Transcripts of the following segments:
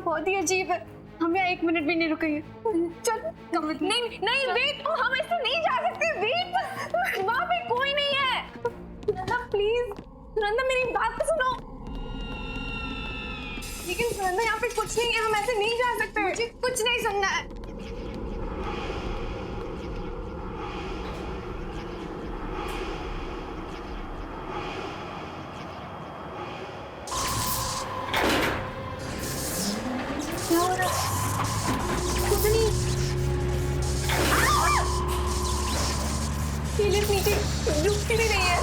बहुत ही अजीब है। हम यहाँ 1 मिनट भी नहीं रुकेंगे। चल नहीं नहीं वेट, हम ऐसे नहीं जा सकते। वेट, वहाँ पे कोई नहीं है। सुनंदा प्लीज, सुनंदा मेरी बात तो सुनो। लेकिन सुनंदा यहाँ पे कुछ नहीं है, हम ऐसे नहीं जा सकते। मुझे कुछ नहीं सुनना है। क्या हो रहा है? कुछ नहीं। ये लिफ्ट नीचे रुकती भी नहीं है।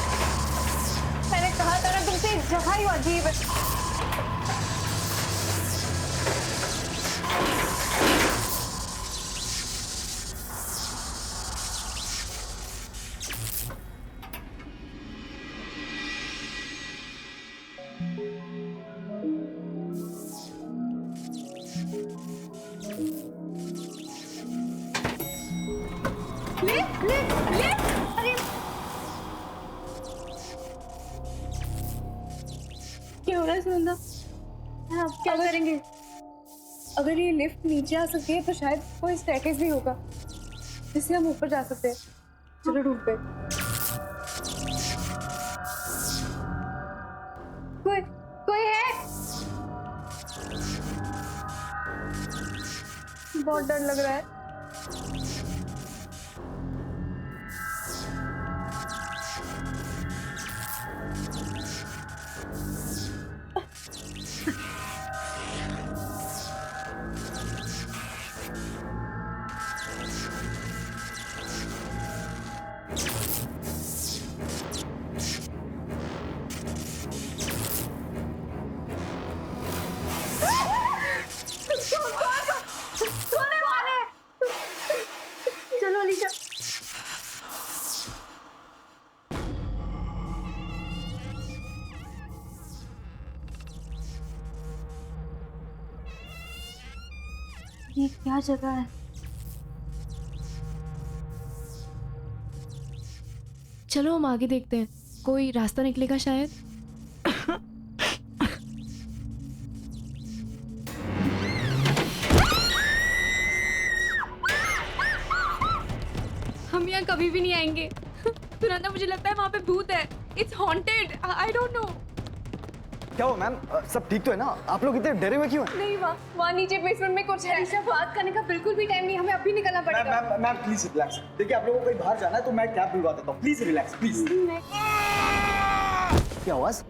मैंने कहा था ना तुमसे, जगह ही अजीब है। लिफ्ट लिफ्ट लिफ्ट, अरे क्या हो रहा है सुनंदा? आप क्या करेंगे? अगर ये लिफ्ट नीचे आ सकती है तो शायद कोई स्टेयरकेस भी होगा जिससे हम ऊपर जा सकते हैं। चलो ढूंढते हैं। कोई कोई है? बहुत डर लग रहा है। चलो अलीशा। ये क्या जगह है? चलो हम आगे देखते हैं, कोई रास्ता निकलेगा शायद। हम यहाँ कभी भी नहीं आएंगे। सुनंदा मुझे लगता है वहाँ पे भूत है। It's haunted. I don't know. क्या हुआ मैम? सब ठीक तो है ना? आप लोग इतने डरे हुए क्यों हैं? नहीं, वहाँ नीचे बेसमेंट में कुछ है। अलीशा, बात करने का बिल्कुल भी टाइम नहीं, हमें अभी निकलना पड़ेगा। Ma'am please relax. देखिए आप लोगों को कहीं बाहर जाना है तो मैं कैब बुलवा देता हूँ। Please relax please. क्या आवाज?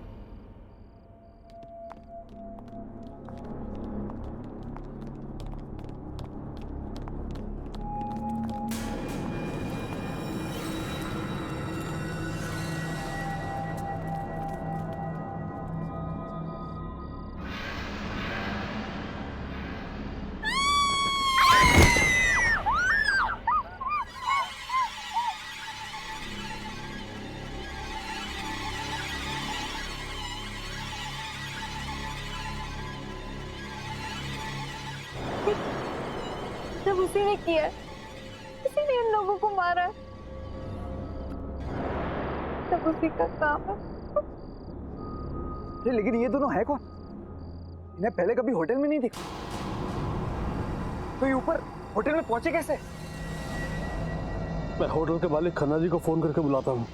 सब उसी ने किया है, उसी ने इन लोगों को मारा है। सब उसी का काम है। अरे लेकिन ये दोनों है कौन? इन्हें पहले कभी होटल में नहीं देखा। तो ये ऊपर होटल में पहुंचे कैसे? मैं होटल के मालिक खन्ना जी को फोन करके बुलाता हूँ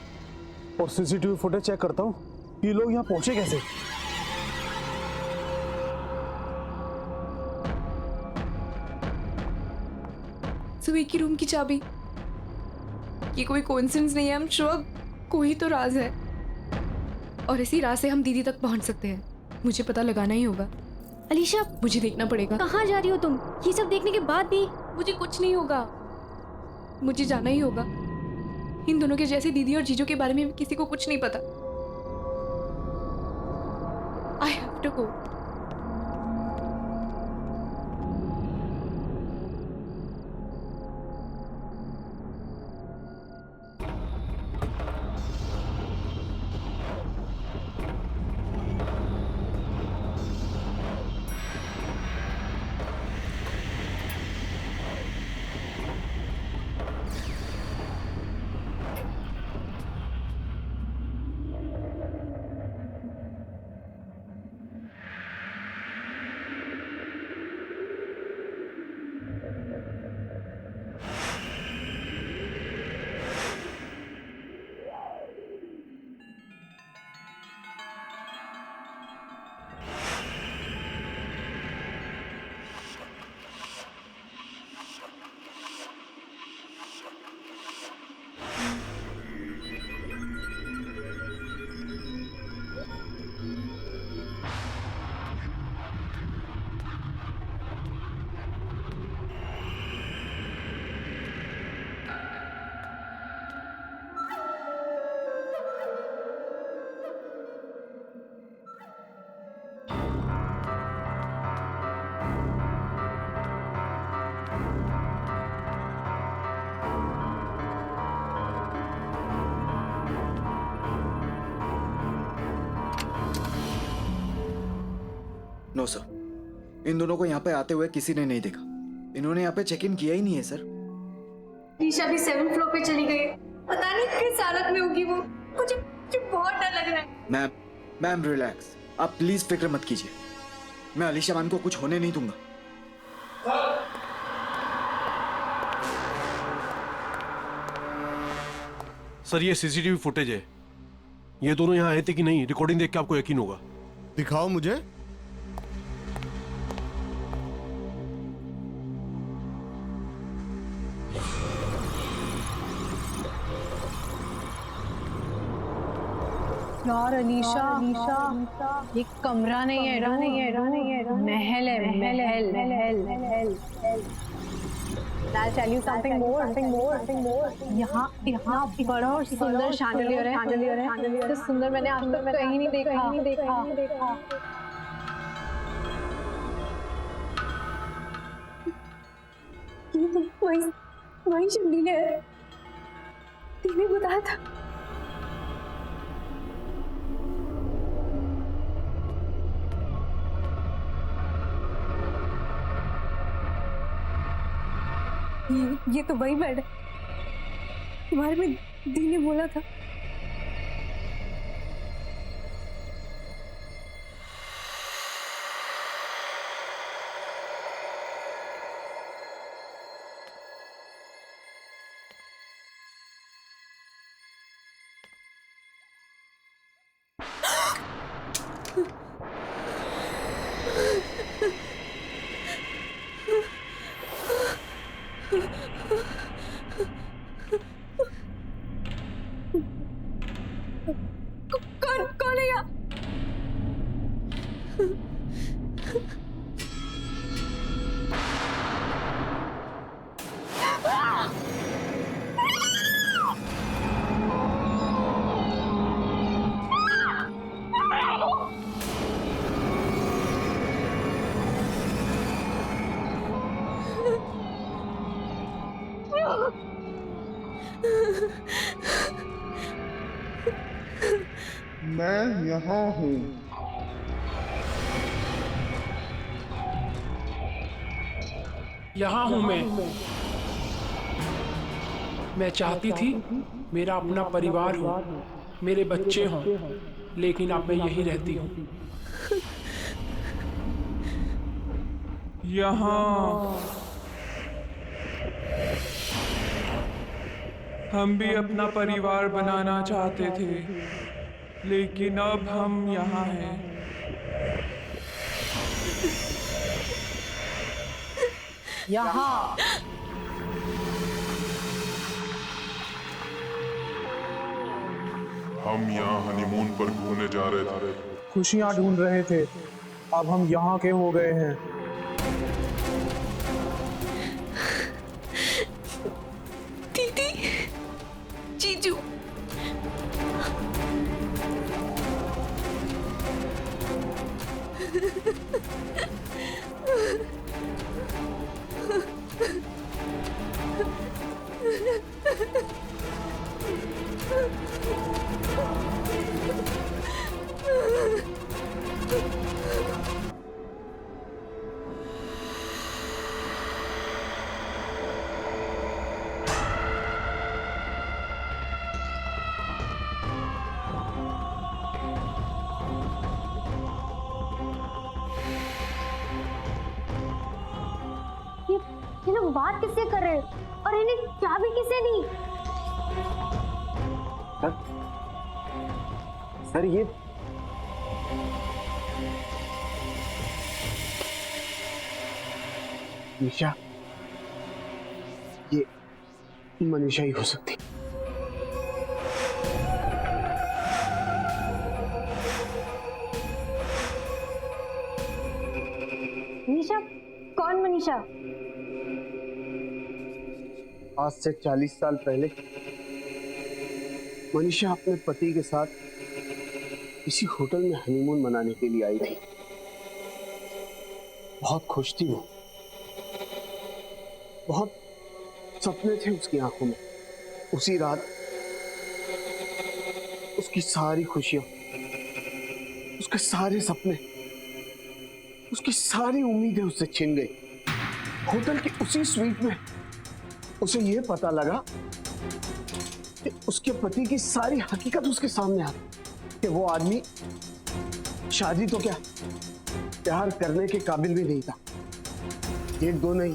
और सीसीटीवी फुटेज चेक करता हूँ ये लोग यहाँ पहुंचे कैसे। सुबह की रूम की चाबी, ये कोई कोइंसिडेंस नहीं है। हम श्योर कोई तो राज है और इसी राज से हम दीदी तक पहुंच सकते हैं। मुझे पता लगाना ही होगा। अलीशा, मुझे देखना पड़ेगा। कहाँ जा रही हो तुम? ये सब देखने के बाद भी मुझे कुछ नहीं होगा, मुझे जाना ही होगा। इन दोनों के जैसे दीदी और जीजू के बारे में किसी को कुछ नहीं पता। I have to go. No sir, इन दोनों को यहाँ पे आते हुए किसी ने नहीं देखा। इन्होंने यहाँ पे चेक इन किया ही नहीं है सर। अलीशा भी 7th फ्लोर पे चली गई है। पता नहीं किस हालत में होगी वो। मुझे बहुत डर लग रहा है। मैम रिलैक्स, आप प्लीज फिक्र मत कीजिए। मैं अलीशा मैम को कुछ होने नहीं दूंगा। सर ये सीसीटीवी फुटेज है। ये दोनों यहाँ आए थे कि नहीं, रिकॉर्डिंग देख के आपको यकीन होगा। दिखाओ मुझे। यार अलीशा, ये कमरा नहीं है, महल है। I'll tell you something more. यहाँ बड़ा और सुंदर शैंडलियर है। इससे सुंदर मैंने आज तक कहीं नहीं देखा। ये तो वही शैंडलियर है। तूने बताया था। ये तो वही बेड है तुम्हारे में दी ने बोला था। कौन है यहाँ? मैं यहाँ हूँ। यहाँ हूँ मैं चाहती थी मेरा अपना परिवार हो, मेरे बच्चे हों, लेकिन अब मैं यहीं रहती हूँ। यहाँ हम भी अपना परिवार बनाना चाहते थे, लेकिन अब हम यहाँ हैं। यहाँ हम यहाँ हनीमून पर घूमने जा रहे थे। खुशियाँ ढूंढ रहे थे, अब हम यहाँ के हो गए हैं। दीदी, जीजू, ये लोग बात किससे कर रहे हैं और इन्हें चाबी किसे दी? सर ये निशा, ये मनीषा ही हो सकती। मनीषा? कौन मनीषा? आज से 40 साल पहले मनीषा अपने पति के साथ इसी होटल में हनीमून मनाने के लिए आई थी। बहुत खुश थी वो, बहुत सपने थे उसकी आंखों में। उसी रात उसकी सारी खुशियां, उसके सारे सपने उसकी सारी उम्मीदें उससे छिन गई। होटल की उसी स्वीट में उसे यह पता लगा कि उसके पति की सारी हकीकत उसके सामने आ गई कि वो आदमी शादी तो क्या, प्यार करने के काबिल भी नहीं था। एक दो नहीं,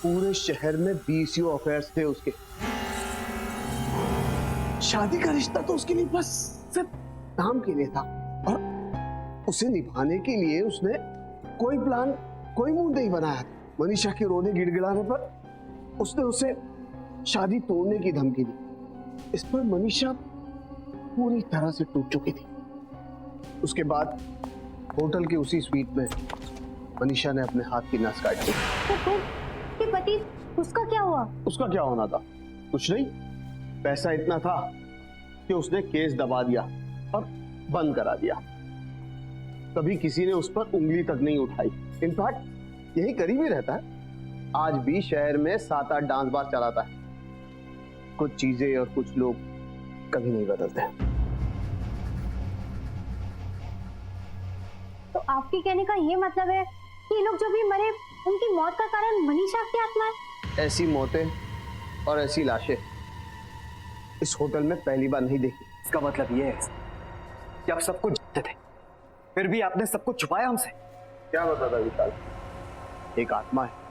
पूरे शहर में 20 अफेयर्स थे उसके। शादी का रिश्ता तो उसके लिए बस सिर्फ नाम के लिए था, और उसे निभाने के लिए उसने कोई प्लान, कोई मूड नहीं बनाया। मनीषा के रोने गिड़गिड़ाने पर उसने उसे शादी तोड़ने की धमकी दी। इस पर मनीषा पूरी तरह से टूट चुकी थी। उसके बाद होटल के उसी स्वीट में मनीषा ने अपने हाथ की नस काट दी। तो फिर ये पति, उसका क्या हुआ? उसका क्या होना था? कुछ नहीं, पैसा इतना था कि उसने केस दबा दिया और बंद करा दिया। कभी किसी ने उस पर उंगली तक नहीं उठाई। इनफैक्ट यही करीब ही रहता है। आज भी शहर में 7-8 डांस बार चलाता है। कुछ चीजें और कुछ लोग कभी नहीं बदलते। तो आपके कहने का ये मतलब है कि ये लोग जो भी मरे, उनकी मौत का कारण मनीषा की आत्मा है? ऐसी मौतें और ऐसी लाशें इस होटल में पहली बार नहीं देखी। इसका मतलब ये है कि आप सब कुछ जानते थे, फिर भी आपने सब कुछ छुपाया हमसे। क्या बता था विशाल? एक आत्मा है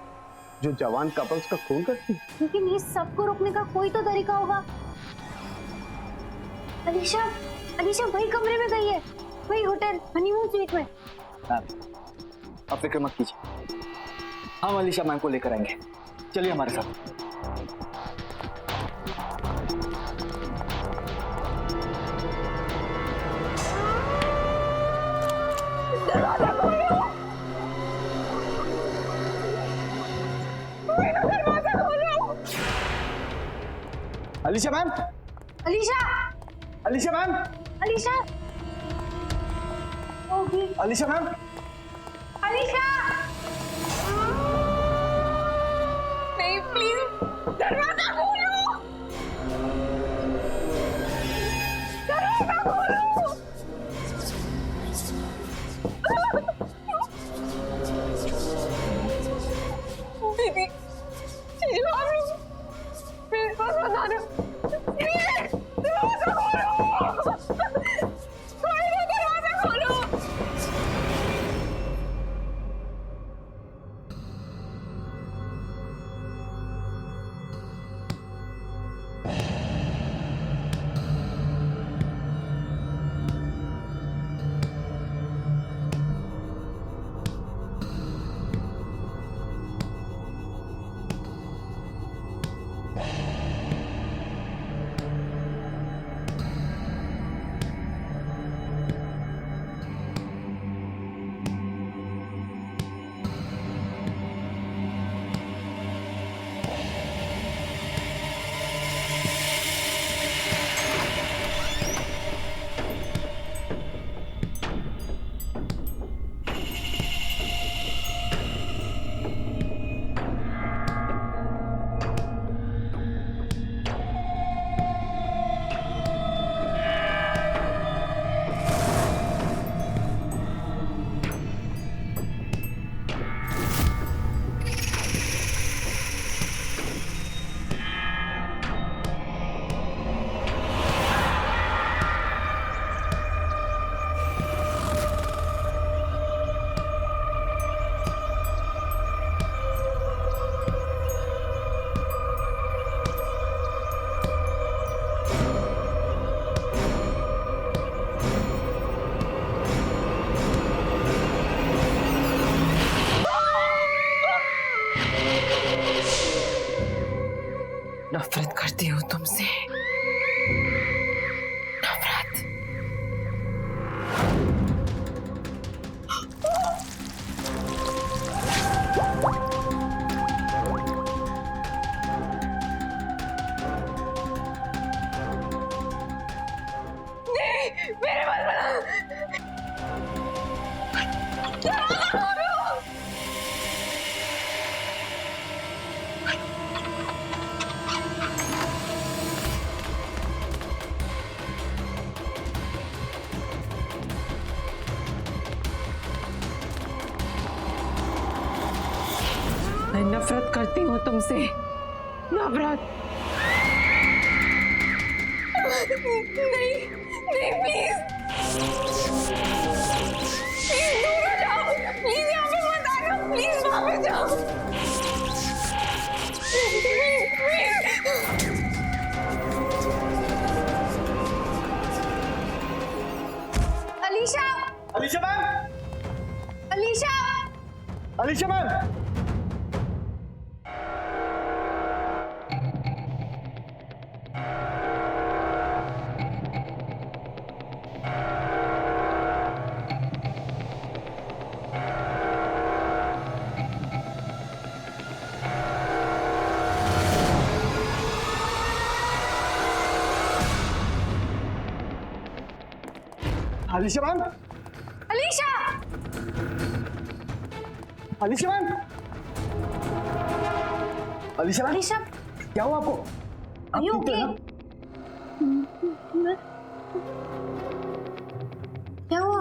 जो जवान कपल्स का खून करती है। लेकिन ये सबको रोकने का कोई तो तरीका होगा। अलीशा, अलीशा वही कमरे में गई है, वही होटल हनीमून स्वीट में। आप फिक्र मत कीजिए, हम अलीशा मैम को लेकर आएंगे। चलिए हमारे साथ। दरवाजा खोलो, दरवाजा खोलो। अलीशा मैम, अलीशा, अलीशा मैम, अलीशा, ओगी, अलीशा मैम, अलीशा, नहीं प्लीज दरवाजा खोलो, दरवाजा खोलो। दीदी, चीज़ मारो, मेरे पास मत आना। दरवाजा खोलो, दरवाजा खोलो। नफरत करती हूँ तुमसे, नफरत। मेरे मन बना। दरवाजा खोलो। नफरत करती हूँ तुमसे, नफरत। नहीं नहीं प्लीज प्लीज दूर हो जाओ, प्लीज यहाँ पे मत आना, प्लीज वहाँ पे जाओ, please please. Alisha, Alisha ma'am, Alisha, Alisha ma'am. Alisha ma'am, Alisha, Alisha ma'am, Alisha ma'am, Alisha, क्या हुआ आपको? आप you ठीक तो हैं okay? ना? क्या हुआ?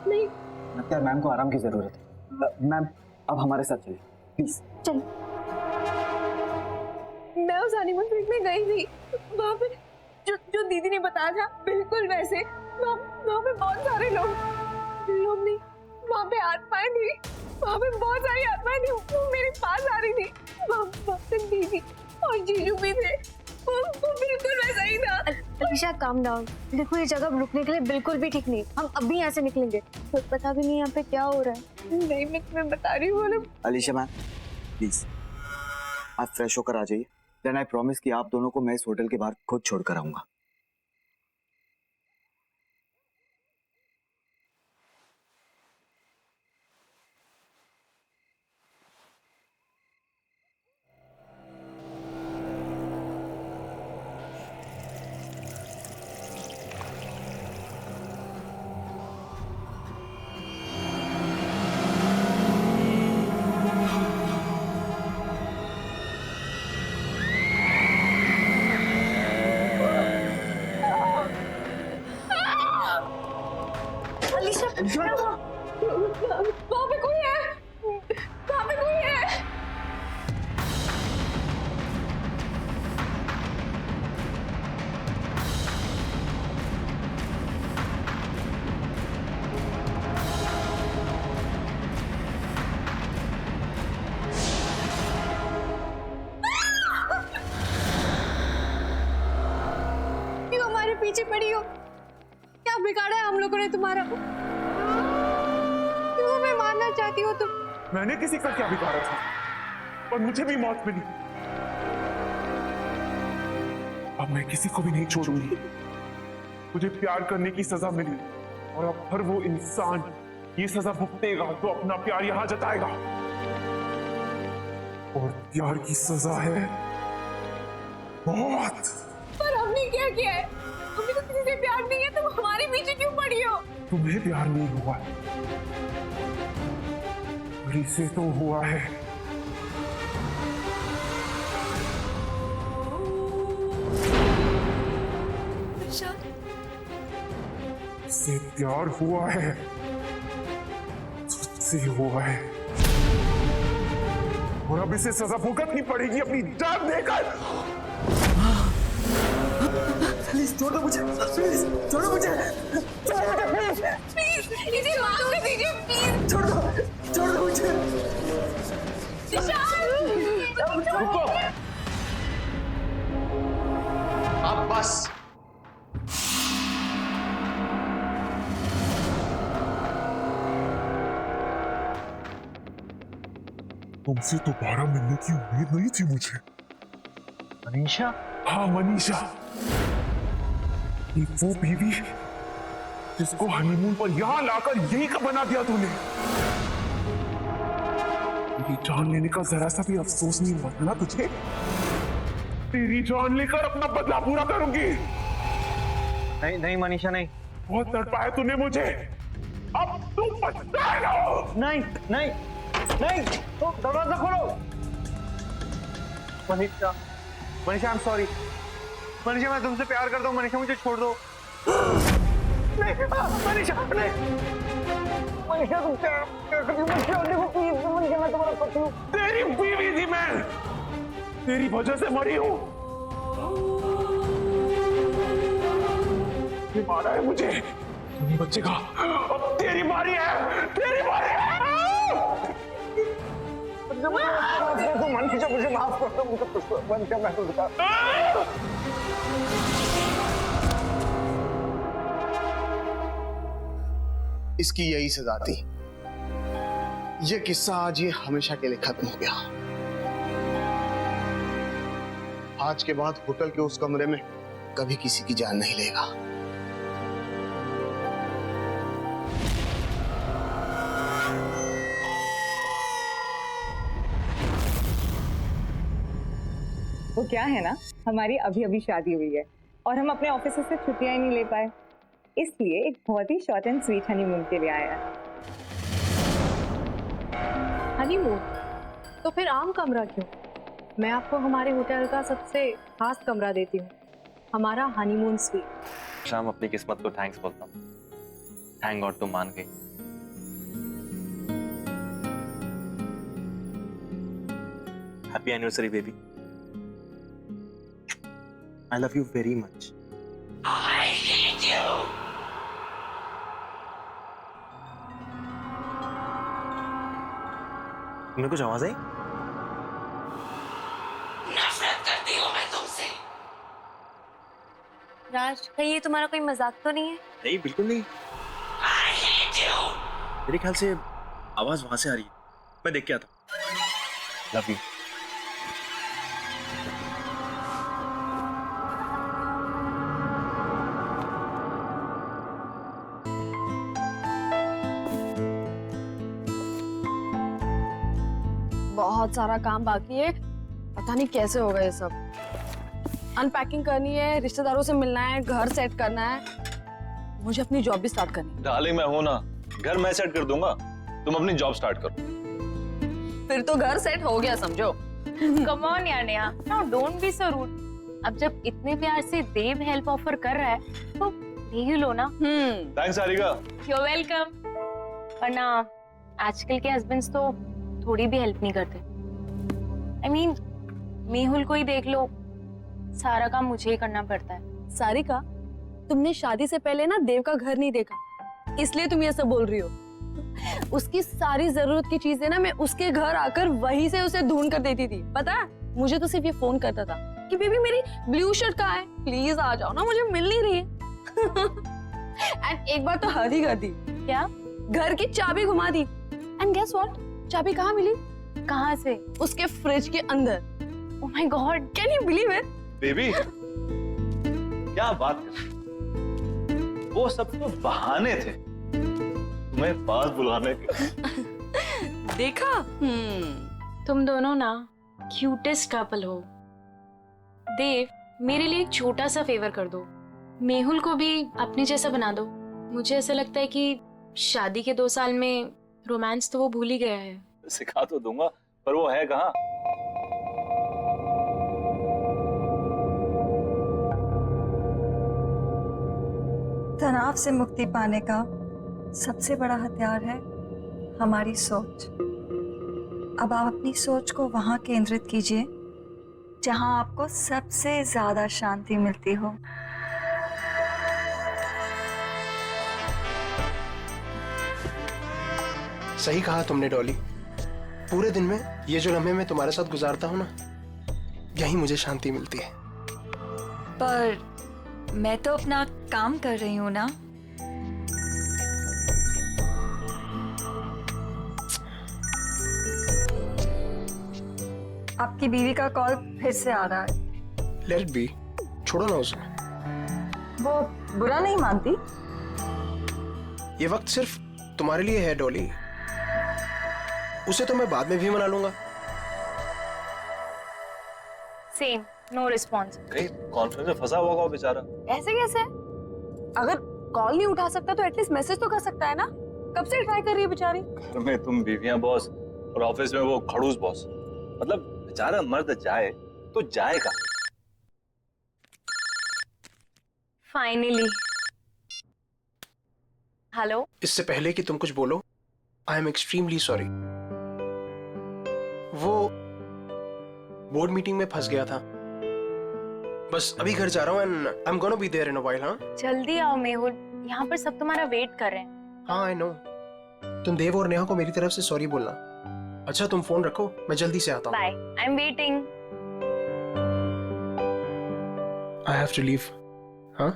नहीं लगता है मैम को आराम की जरूरत है। मैम अब हमारे साथ चलिए प्लीज। चल। मैं उस हनीमून ट्रिप में गई थी, वहाँ पे जो दीदी ने बताया था बिल्कुल वैसे, वहाँ पे बहुत सारे लोग नहीं, वहाँ पे आत्माएं थी, वहाँ पे बहुत सारी आत्माएं थी, वो मेरे पास आ रही थी, वहाँ पे दीदी और जीजू भी थे, वो बिल्कुल वैसा ही था। अलीशा काम डाउन, देखो ये जगह रुकने के लिए बिल्कुल भी ठीक नहीं, हम अभी यहाँ से निकलेंगे, तो पता भी नहीं यहाँ पे क्या हो रहा है। नहीं मैं तुम्हें बता रही हूँ। अलीशा मैम प्लीज आप फ्रेश होकर आ जाइए, देन आई प्रॉमिस कि आप दोनों को मैं इस होटल के बाहर खुद छोड़कर आऊंगा। वहाँ पे कोई है, वहाँ पे कोई है। क्यों हमारे पीछे पड़ी हो? क्या बिगाड़ा है हम लोगों ने तुम्हारा? क्यों हमें मारना चाहती हो तुम? मैंने किसी का क्या बिगाड़ा था और मुझे भी मौत मिली। अब मैं किसी को भी नहीं छोड़ूंगी। मुझे प्यार करने की सजा मिली और अब हर वो इंसान ये सजा भुगतेगा तो अपना प्यार यहां जताएगा। और प्यार की सजा है मौत। पर हमने क्या किया है? हमें तो किसी से प्यार नहीं है, तुम हमारे पीछे क्यों पड़ी हो? तुम्हें प्यार नहीं हुआ है, इसे तो हुआ है। इससे प्यार हुआ है, तुझसे हुआ है और अब इसे सजा भुगतनी पड़ेगी अपनी जान देकर। प्लीज छोड़ो मुझे, प्लीज छोड़ो मुझे, प्लीज इसे माफ कर दीजिए, प्लीज छोड़ दो मुझे। रुको, अब बस। तुमसे दोबारा मिलने की उम्मीद नहीं थी मुझे। मनीषा? हाँ मनीषा, ये वो बीवी जिसको हनीमून पर यहां लाकर यही का बना दिया तूने। मेरी जान लेने का जरा सा भी अफसोस नहीं हुआ ना तुझे? तेरी जान लेकर अपना बदला पूरा करूंगी। नहीं नहीं मनीषा नहीं। बहुत तड़पाया तूने मुझे, अब तू पछताएगा। नहीं नहीं नहीं, तो दरवाजा खोलो। Manisha, Manisha I am sorry. Manisha मैं तुमसे प्यार करता हूँ, मनीषा मुझे छोड़ दो। नहीं मनीषा, नहीं मनीषा तुम क्या कर रही हो? देखो प्लीज मनीषा, मैं तुम्हारा पति हूँ। तेरी बीवी थी मैं, तेरी वजह से मरी हूँ। ये मारा है मुझे, तू नहीं बचेगा। अब तेरी बारी है, तेरी बारी है। मनीषा मुझे माफ कर दो, मुझे मनीषा मैं तुझे इसकी यही सजा थी। ये किस्सा आज ये हमेशा के लिए खत्म हो गया। आज के बाद होटल के उस कमरे में कभी किसी की जान नहीं लेगा। वो क्या है ना, हमारी अभी अभी शादी हुई है और हम अपने ऑफिस से छुट्टियां ही नहीं ले पाए, इसलिए एक बहुत ही शॉर्ट एंड स्वीट हनीमून के लिए आया है। हनीमून? तो फिर आम कमरा क्यों? मैं आपको हमारे होटल का सबसे खास कमरा देती हूँ, हमारा हनीमून स्वीट। शाम अपनी किस्मत को थैंक्स बोलता हूँ। थैंक गॉड तुम मान गई। Happy anniversary baby. I love you very much. I hate you. तुम्हें कुछ आवाज आई? नफरत करती हूँ मैं तुमसे। राज, कहीं ये तुम्हारा कोई मजाक तो नहीं है? नहीं, बिल्कुल नहीं। I hate you. मेरे ख्याल से आवाज वहां से आ रही है। मैं देख के आता हूँ। Love you. बहुत सारा काम बाकी है, पता नहीं कैसे होगा ये सब। अनपैकिंग करनी है, रिश्तेदारों से मिलना है, घर सेट करना है, मुझे अपनी जॉब भी स्टार्ट करनी है। डार्लिंग मैं हूं ना, घर मैं सेट कर दूंगा, तुम अपनी जॉब स्टार्ट करो। फिर तो घर सेट हो गया समझो। Come on यार Neha, now don't be so rude. अब जब इतने प्यार से देव हेल्प ऑफर कर रहा है तो ले ही लो ना। थैंक्स सारिका। You're welcome. वरना आजकल के हस्बैंड्स तो थोड़ी भी हेल्प नहीं करते। I mean, मेहुल को ही देख लो, सारा काम मुझे ही करना पड़ता है। सारिका, तुमने शादी से पहले ना देव का घर नहीं देखा, इसलिए तुम ये सब बोल रही हो। उसकी सारी जरूरत की चीजें ना मैं उसके घर आकर वहीं से उसे ढूंढ कर देती थी। पता है, मुझे तो सिर्फ ये फोन करता था कि बेबी मेरी ब्लू शर्ट कहाँ है, प्लीज आ जाओ ना, मुझे मिल नहीं रही है। एंड एक बार तो हद ही कर दी। क्या? घर की चाबी घुमा दी। एंड गेस व्हाट, चाबी कहाँ मिली? कहाँ से? उसके फ्रिज के अंदर। Oh my God, can you believe it? Baby क्या बात कर, वो सब तो बहाने थे तुम्हें पास बुलाने के। देखा? तुम दोनों ना क्यूटेस्ट कपल हो। देव, मेरे लिए एक छोटा सा फेवर कर दो, मेहुल को भी अपने जैसा बना दो। मुझे ऐसा लगता है कि शादी के 2 साल में रोमांस तो वो भूल ही गया है। सिखा तो दूंगा, पर वो है कहाँ? तनाव से मुक्ति पाने का सबसे बड़ा हथियार है हमारी सोच। अब आप अपनी सोच को वहां केंद्रित कीजिए जहां आपको सबसे ज्यादा शांति मिलती हो। सही कहा तुमने डॉली, पूरे दिन में ये जो लम्हे मैं तुम्हारे साथ गुजारता हूँ ना, यही मुझे शांति मिलती है। पर मैं तो अपना काम कर रही हूँ ना। आपकी बीवी का कॉल फिर से आ रहा है। लेट इट बी, छोड़ो ना उसे। वो बुरा नहीं मानती। ये वक्त सिर्फ तुम्हारे लिए है डॉली, उसे तो मैं बाद में भी मना लूंगा। Same, no response. कहीं कॉन्फ्रेंस में फंसा हुआ बेचारा। ऐसे कैसे? अगर कॉल नहीं उठा सकता तो एटलीस्ट मैसेज तो कर सकता है ना। कब से ट्राई कर रही है बेचारी। घर में तुम बीवियां बॉस और ऑफिस में वो खड़ूस बॉस, मतलब बेचारा मर्द जाए तो जाएगा। फाइनली। हेलो। इससे पहले कि तुम कुछ बोलो, आई एम एक्सट्रीमली सॉरी। वो बोर्ड मीटिंग में फंस गया था। बस अभी घर जा रहा हूँ and I am gonna be there in a while. हाँ जल्दी आओ मेहुल, यहाँ पर सब तुम्हारा वेट कर रहे हैं। हाँ आई नो। तुम देव और नेहा को मेरी तरफ से सॉरी बोलना। अच्छा तुम फोन रखो, मैं जल्दी से आता हूँ। Bye, I am waiting. I have to leave. हाँ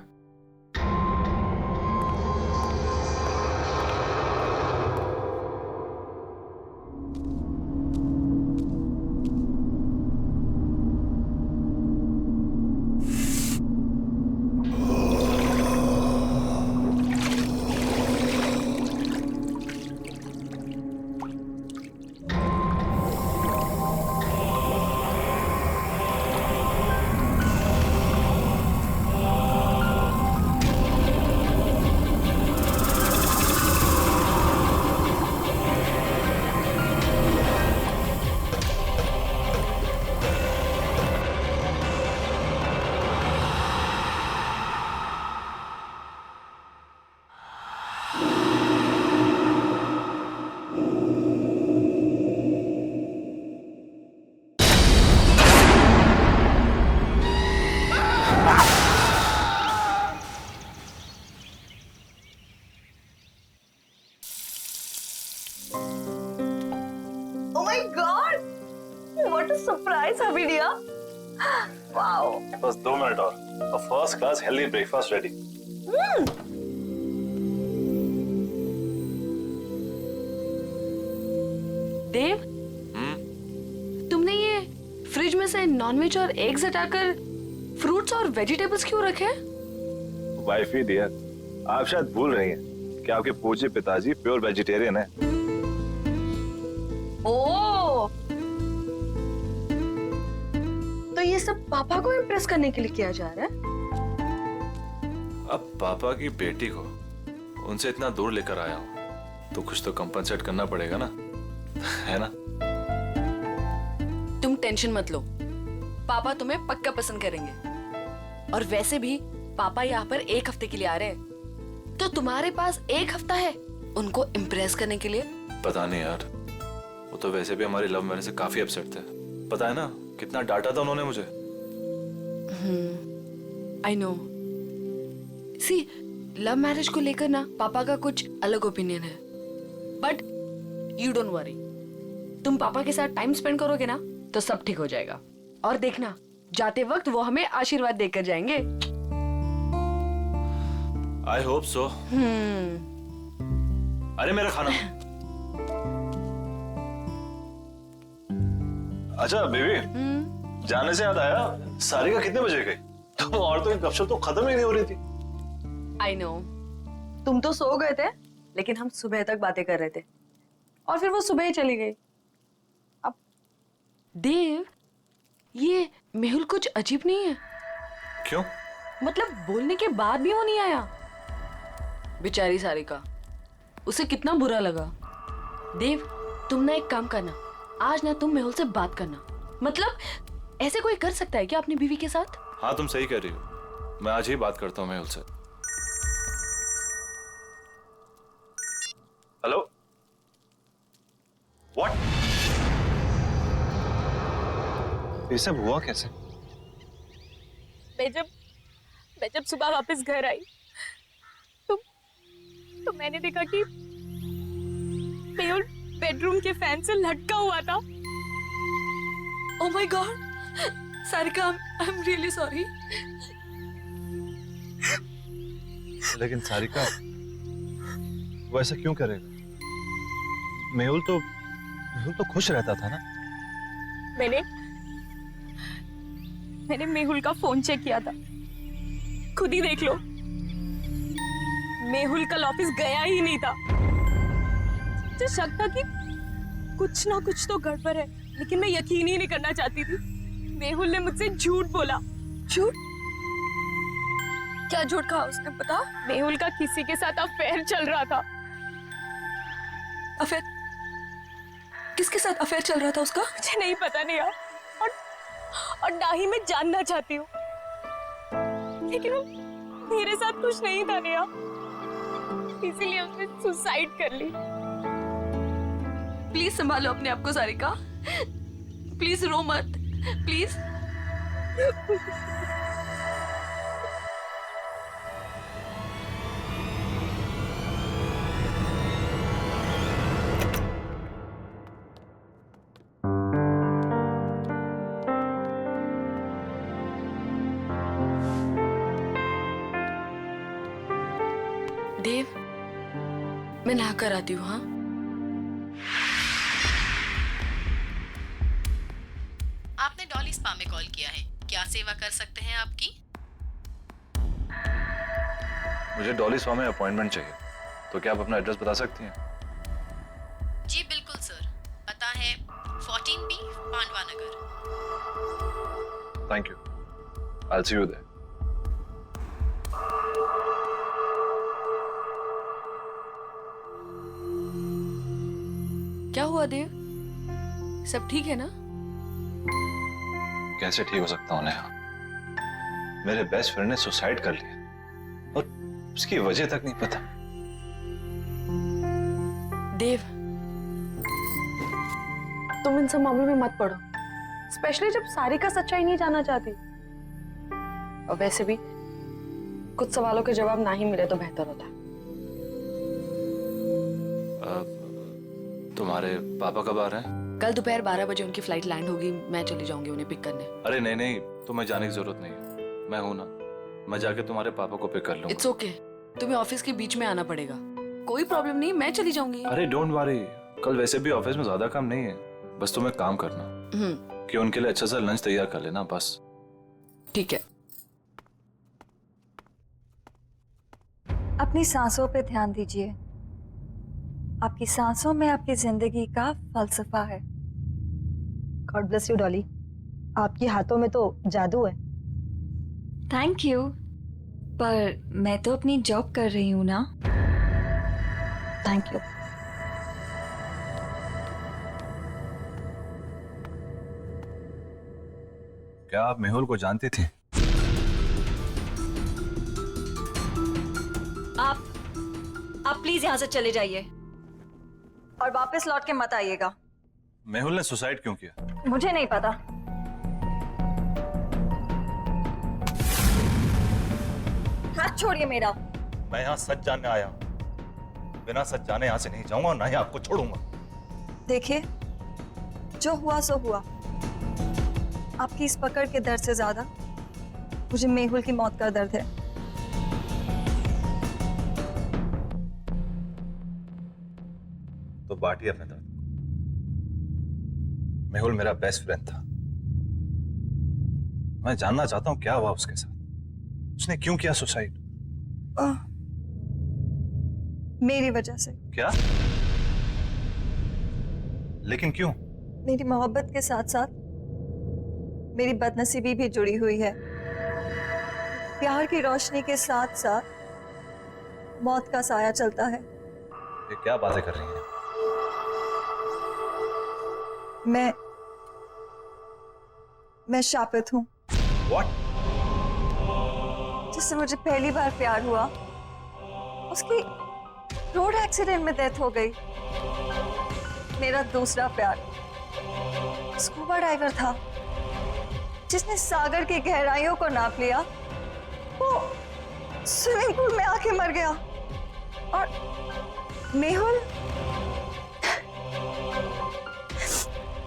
Oh my God! What a surprise, Habidia! Wow! बस 2 मिनट और first class healthy breakfast ready. Dev, तुमने ये फ्रिज में से नॉनवेज और एग्स हटाकर फ्रूट्स और वेजिटेबल्स क्यों रखे? वाइफ ही डियर, आप शायद भूल रही हैं कि आपके पूज्य पिताजी प्योर वेजिटेरियन है। ओह, तो ये सब पापा को इम्प्रेस करने के लिए किया जा रहा है? अब पापा की बेटी को उनसे इतना दूर लेकर आया हूँ तो कुछ तो कंपनसेट करना पड़ेगा ना, है ना? तुम टेंशन मत लो, पापा तुम्हें पक्का पसंद करेंगे। और वैसे भी पापा यहाँ पर 1 हफ्ते के लिए आ रहे हैं, तो तुम्हारे पास 1 हफ्ता है उनको इम्प्रेस करने के लिए। पता नहीं यार, वो तो वैसे भी हमारी लव मैरिज से काफी अपसेट थे। पता है ना कितना डांटा था उन्होंने मुझे। I know. See, love marriage को लेकर ना पापा का कुछ अलग ओपिनियन है, बट यू डोंट वरी। तुम पापा के साथ टाइम स्पेंड करोगे ना तो सब ठीक हो जाएगा। और देखना, जाते वक्त वो हमें आशीर्वाद देकर जाएंगे। I hope so. अरे मेरा खाना। अच्छा बेबी, जाने से याद आया, सारिका कितने बजे गई? तुम औरतों की गपशप तो खत्म ही नहीं हो रही थी। आई नो, तुम तो सो गए थे, लेकिन हम सुबह तक बातें कर रहे थे और फिर वो सुबह ही चली गई। अब देव, ये मेहुल कुछ अजीब नहीं है? क्यों? मतलब बोलने के बाद भी वो नहीं आया। बेचारी सारिका, उसे कितना बुरा लगा। देव, तुम ना एक काम करना, आज ना तुम मेहुल से बात करना। मतलब ऐसे कोई कर सकता है क्या अपनी बीवी के साथ? हाँ तुम सही कह रही हो, मैं आज ही बात करता हूँ मेहुल से। Hello, what? ये सब हुआ कैसे? मैं जब सुबह वापस घर आई तो मैंने देखा कि मेहुल बेडरूम के फैन से लटका हुआ था। Oh my God, Sarika, I am really sorry. लेकिन सारिका, वो ऐसा क्यों करेगा? मेहुल तो खुश रहता था ना। मैंने मेहुल का फोन चेक किया था, खुद ही देख लो। मेहुल कल ऑफिस गया ही नहीं था। मुझे शक था कि कुछ ना कुछ तो गड़बड़ है, लेकिन मैं यकीन ही नहीं करना चाहती थी। मेहुल ने मुझसे झूठ बोला। झूठ? क्या झूठ कहा उसने, बता? मेहुल का किसी के साथ अफेयर चल रहा था। अफेयर? किसके साथ अफेयर चल रहा था उसका? मुझे नहीं पता नहीं यार, और ना ही मैं जानना चाहती हूँ, लेकिन वो मेरे साथ कुछ नहीं था नेहा, इसीलिए उसने सुसाइड कर ली। प्लीज संभालो अपने आप को सारिका, प्लीज रो मत, प्लीज। देव, मैं नहा कर आती हूँ। हाँ, आपने डॉली स्पा में कॉल किया है, क्या सेवा कर सकते हैं आपकी? मुझे डॉली स्पा में अपॉइंटमेंट चाहिए, तो क्या आप अपना एड्रेस बता सकती हैं? जी बिल्कुल सर, पता है 14B Pandava Nagar. Thank you, I will see you there. क्या हुआ देव? सब ठीक है ना? कैसे ठीक हो सकता हूँ नेहा? मेरे बेस्ट फ्रेंड ने सुसाइड कर लिया और उसकी वजह तक नहीं पता। देव, तुम इन सब मामलों में मत पड़ो, स्पेशली जब सारिका सच्चाई नहीं जानना चाहती। और वैसे भी कुछ सवालों के जवाब ना ही मिले तो बेहतर होता। तुम्हारे पापा कब आ रहे हैं? कल दोपहर 12 बजे उनकी फ्लाइट लैंड होगी, मैं चली जाऊंगी उन्हें पिक करने। अरे नहीं नहीं, तुम्हें जाने की जरूरत नहीं है, मैं हूं ना, मैं जाके तुम्हारे पापा को पिक कर लूंगा। इट्स ओके, तुम्हें ऑफिस के बीच में आना पड़ेगा, कोई प्रॉब्लम नहीं, मैं चली जाऊंगी। अरे डोंट वरी, कल वैसे भी ऑफिस में ज्यादा काम नहीं है, बस तुम्हें काम करना कि उनके लिए अच्छा सा लंच तैयार कर लेना, बस। ठीक है। अपनी सांसों पे ध्यान दीजिए, आपकी सांसों में आपकी जिंदगी का फलसफा है। गॉड ब्लेस यू डॉली, आपके हाथों में तो जादू है। थैंक यू, पर मैं तो अपनी जॉब कर रही हूँ ना। Thank you. क्या आप मेहुल को जानती थी? आप प्लीज यहाँ से चले जाइए और वापस लौट के मत आइएगा। मेहुल ने सुसाइड क्यों किया? मुझे नहीं पता। हाथ छोड़िए मेरा। मैं यहाँ सच जानने आया हूँ, बिना सच जाने यहाँ से नहीं जाऊंगा और ना ही आपको छोड़ूंगा। देखिए, जो हुआ सो हुआ। आपकी इस पकड़ के दर्द से ज्यादा मुझे मेहुल की मौत का दर्द है। तो बांटिए अपने दर्द। मेहुल मेरा बेस्ट फ्रेंड था, मैं जानना चाहता हूं क्या हुआ उसके साथ, उसने क्यों किया सुसाइड? मेरी वजह से। क्या? लेकिन क्यों? मेरी मोहब्बत के साथ साथ मेरी बदनसीबी भी जुड़ी हुई है। प्यार की रोशनी के साथ साथ मौत का साया चलता है। ये क्या बातें कर रही हैं? मैं शापित हूँ। What? जिससे मुझे पहली बार प्यार हुआ, उसकी रोड एक्सीडेंट में डेथ हो गई। मेरा दूसरा प्यार स्कूबा डाइवर था, जिसने सागर की गहराइयों को नाप लिया। वो स्विमिंग पूल में आके मर गया। और मेहुल,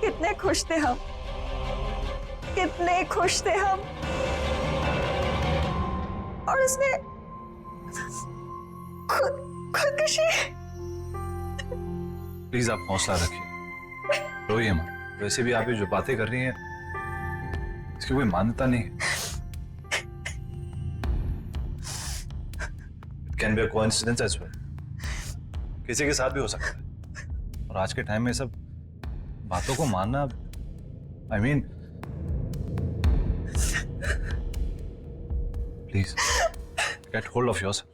कितने खुश थे हम, कितने खुश थे हम। और उसने खुदकुशी। प्लीज आप हौसला रखिए, रोइए मत। वैसे भी आप ये जो बातें कर रही हैं इसकी कोई मान्यता नहीं है। It can be a coincidence as well, किसी के साथ भी हो सकता है। और आज के टाइम में सब बातों को मानना, I mean, please get hold of yourself.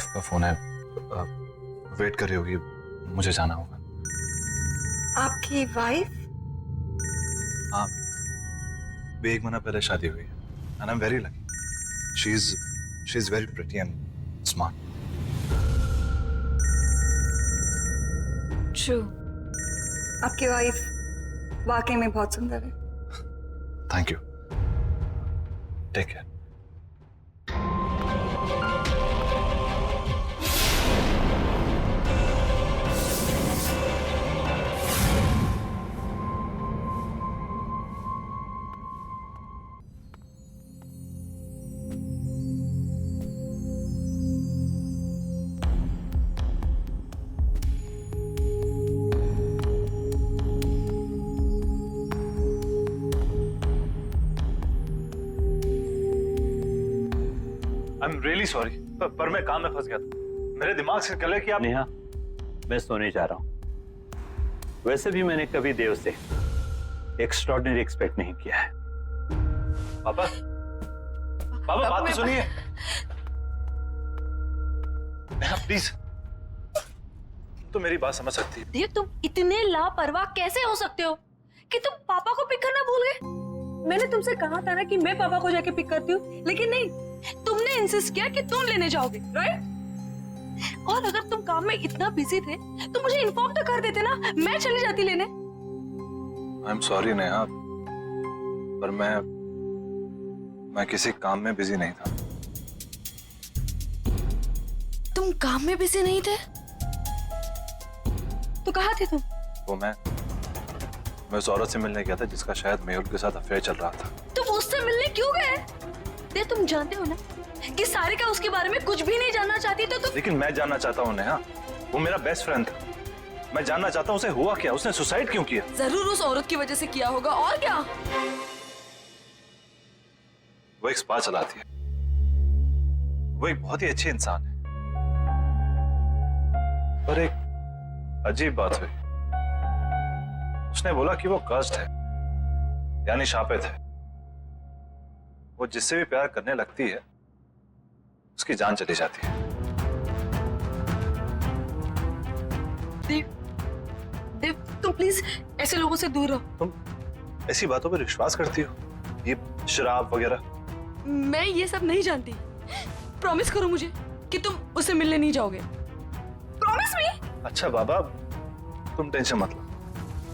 Wife का फोन है, वेट कर रही होगी, मुझे जाना होगा। आपकी वाइफ? हाँ, अभी 1 महीना पहले शादी हुई है and I am very lucky. She is very pretty and smart. True, आपकी वाइफ वाकई में बहुत सुंदर है। Thank you, take care. I am really sorry, पर मैं काम में फंस गया था। मेरे दिमाग से निकल कि आप। नेहा, मैं सोने जा रहा हूं। वैसे भी मैंने कभी देव से एक्स्ट्रॉर्डिनरी एक्सपेक्ट नहीं किया है। पापा, पापा बात तो सुनिए। नेहा प्लीज, तो मेरी बात समझ सकती है। देव, तुम इतने लापरवाह कैसे हो सकते हो कि तुम पापा को पिक करना भूल गए? मैंने तुमसे कहा था ना कि मैं पापा को जाके पिक करती हूँ, लेकिन नहीं, तुमने इंसिस्ट किया कि तुम लेने जाओगे, राइट? और अगर तुम काम में इतना बिजी थे तो मुझे इन्फॉर्म तो कर देते ना, मैं चली जाती लेने। आई एम सॉरी नेहा, पर मैं किसी काम में बिजी नहीं था। तुम काम में बिजी नहीं थे तो कहाँ थे तुम? वो मैं उस औरत से मिलने गया था जिसका शायद मेहुल के साथ अफेयर चल रहा था। तुम उससे मिलने क्यों गए? देव, तुम जानते हो ना कि सारिका उसके बारे में कुछ भी नहीं जानना चाहती, तो तुम। लेकिन मैं जानना चाहता हूँ नेहा, वो मेरा बेस्ट फ्रेंड था। मैं जानना चाहता हूँ उसे हुआ क्या, उसने सुसाइड क्यों किया? जरूर उस औरत की वजह से किया होगा, और क्या? वो एक स्पा चलाती है, वो एक बहुत ही अच्छी इंसान है, पर एक अजीब बात हुई। उसने बोला कि वो कर्स्ड है, यानी शापित है। वो जिससे भी प्यार करने लगती है उसकी जान चली जाती है। देव, तुम प्लीज ऐसे लोगों से दूर रहो। तुम ऐसी बातों पर विश्वास करती हो, ये शराब वगैरह? मैं ये सब नहीं जानती। प्रॉमिस करो मुझे कि तुम उससे मिलने नहीं जाओगे। Promise me? अच्छा बाबा, तुम टेंशन मत लो,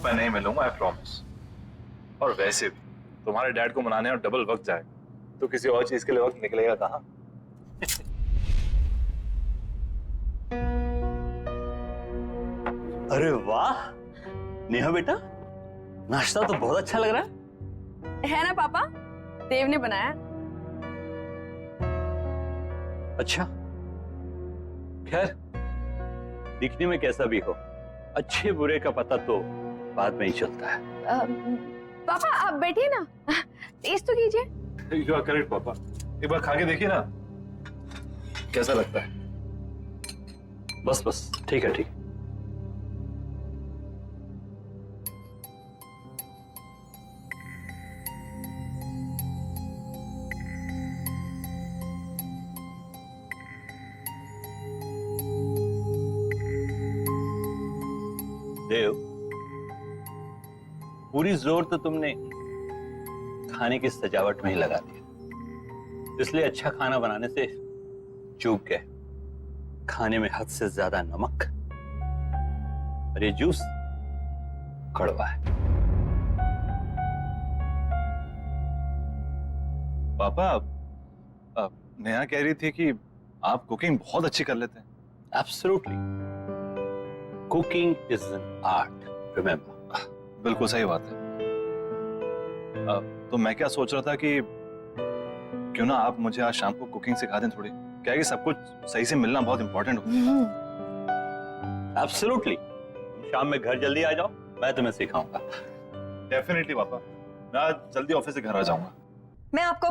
मैं नहीं मिलूंगा, आई प्रॉमिस। और वैसे भी तुम्हारे डैड को मनाने और डबल वक्त जाएगा, तो किसी और चीज के लिए वक्त निकलेगा कहाँ? अरे वाह नेहा बेटा, नाश्ता तो बहुत अच्छा लग रहा है ना पापा? देव ने बनाया। अच्छा, खैर दिखने में कैसा भी हो, अच्छे बुरे का पता तो बाद में ही चलता है। पापा आप बैठिए ना, टेस्ट तो कीजिए। यू आर करेक्ट पापा, एक बार खा के देखिए ना कैसा लगता है। बस बस, ठीक है, ठीक है। देव, पूरी जोर तो तुमने खाने की सजावट में ही लगा दिया, इसलिए अच्छा खाना बनाने से चूक गए। खाने में हद से ज्यादा नमक और ये जूस कड़वा है। पापा, नेहा कह रही थी कि आप कुकिंग बहुत अच्छी कर लेते हैं। Absolutely, cooking is an art, remember. बिल्कुल सही बात है। तो मैं क्या सोच रहा था कि क्यों ना आप मुझे आज शाम को कुकिंग सिखा दें थोड़ी, क्या है कि सब कुछ सही से मिलना बहुत इंपॉर्टेंट होता है। एब्सोल्युटली, शाम में घर जल्दी आ जाओ, मैं तुम्हें सिखाऊंगा। डेफिनेटली पापा, मैं आज जल्दी ऑफिस से घर आ जाऊंगा। मैं आपको